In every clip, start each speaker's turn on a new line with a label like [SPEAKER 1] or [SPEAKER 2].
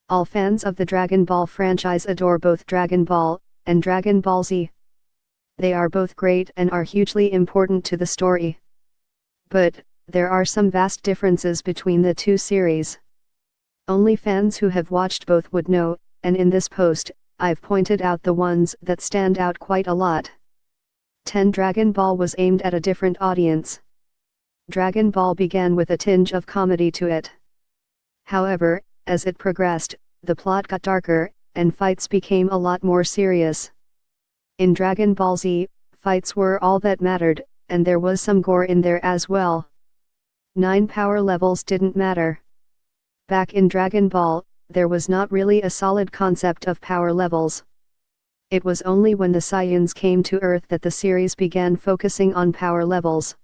[SPEAKER 1] All fans of the Dragon Ball franchise adore both Dragon Ball and Dragon Ball Z. They are both great and are hugely important to the story. But there are some vast differences between the two series. Only fans who have watched both would know, and in this post, I've pointed out the ones that stand out quite a lot. 10. Dragon Ball was aimed at a different audience. Dragon Ball began with a tinge of comedy to it. However, as it progressed, the plot got darker, and fights became a lot more serious. In Dragon Ball Z, fights were all that mattered, and there was some gore in there as well. 9. Power levels didn't matter. Back in Dragon Ball, there was not really a solid concept of power levels. It was only when the Saiyans came to Earth that the series began focusing on power levels.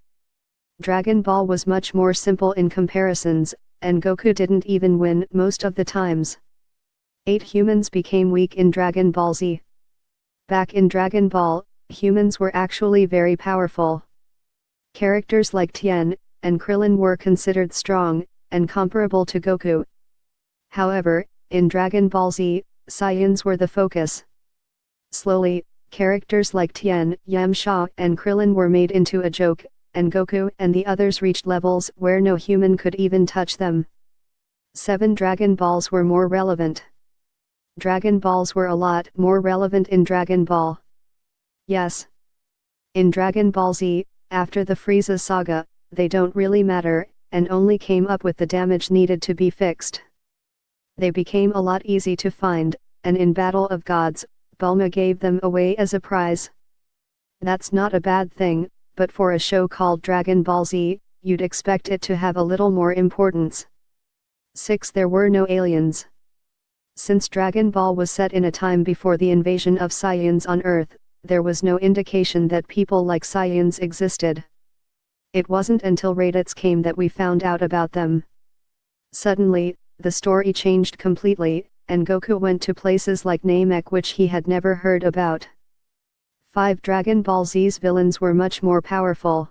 [SPEAKER 1] Dragon Ball was much more simple in comparisons, and Goku didn't even win most of the times. 8. Humans became weak in Dragon Ball Z. Back in Dragon Ball, humans were actually very powerful. Characters like Tien and Krillin were considered strong and comparable to Goku. However, in Dragon Ball Z, Saiyans were the focus. Slowly, characters like Tien, Yamcha, and Krillin were made into a joke, and Goku and the others reached levels where no human could even touch them. 7. Dragon Balls were more relevant. Dragon Balls were a lot more relevant in Dragon Ball. Yes. In Dragon Ball Z, after the Frieza saga, they don't really matter, and only came up with the damage needed to be fixed. They became a lot easy to find, and in Battle of Gods, Bulma gave them away as a prize. That's not a bad thing, but for a show called Dragon Ball Z, you'd expect it to have a little more importance. 6. There were no aliens. Since Dragon Ball was set in a time before the invasion of Saiyans on Earth, there was no indication that people like Saiyans existed. It wasn't until Raditz came that we found out about them. Suddenly, the story changed completely, and Goku went to places like Namek which he had never heard about. 5. Dragon Ball Z's villains were much more powerful.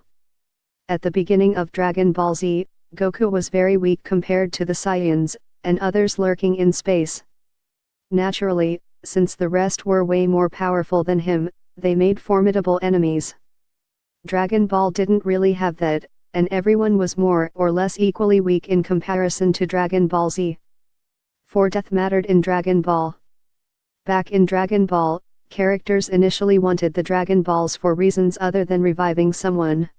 [SPEAKER 1] At the beginning of Dragon Ball Z, Goku was very weak compared to the Saiyans, and others lurking in space. Naturally, since the rest were way more powerful than him, they made formidable enemies. Dragon Ball didn't really have that, and everyone was more or less equally weak in comparison to Dragon Ball Z. 4. Death mattered in Dragon Ball. Back in Dragon Ball, characters initially wanted the Dragon Balls for reasons other than reviving someone.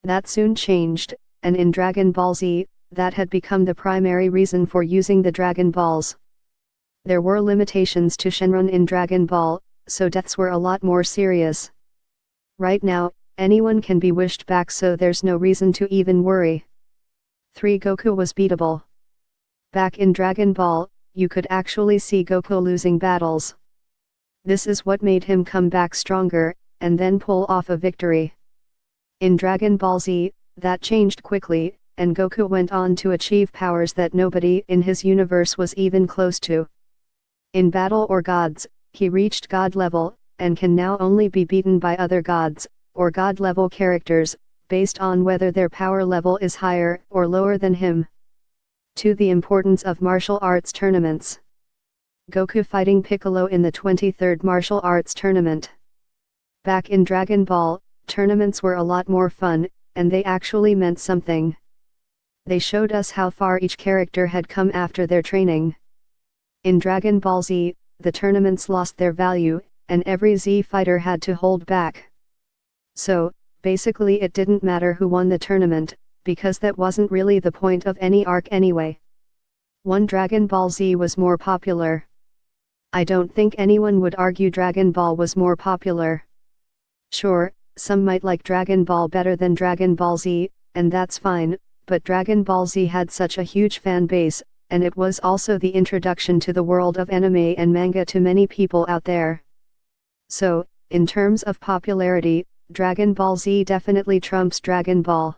[SPEAKER 1] That soon changed, and in Dragon Ball Z, that had become the primary reason for using the Dragon Balls. There were limitations to Shenron in Dragon Ball, so deaths were a lot more serious. Right now, anyone can be wished back, so there's no reason to even worry. 3. Goku was beatable. Back in Dragon Ball, you could actually see Goku losing battles. This is what made him come back stronger, and then pull off a victory. In Dragon Ball Z, that changed quickly, and Goku went on to achieve powers that nobody in his universe was even close to. In Battle or Gods, he reached God level, and can now only be beaten by other gods, or God level characters, based on whether their power level is higher or lower than him. 2. The importance of martial arts tournaments. Goku fighting Piccolo in the 23rd Martial Arts Tournament. Back in Dragon Ball, tournaments were a lot more fun, and they actually meant something. They showed us how far each character had come after their training. In Dragon Ball Z, the tournaments lost their value, and every Z fighter had to hold back. So, basically it didn't matter who won the tournament, because that wasn't really the point of any arc anyway. 1. Dragon Ball Z was more popular. I don't think anyone would argue Dragon Ball was more popular. Sure, some might like Dragon Ball better than Dragon Ball Z, and that's fine, but Dragon Ball Z had such a huge fan base, and it was also the introduction to the world of anime and manga to many people out there. So, in terms of popularity, Dragon Ball Z definitely trumps Dragon Ball.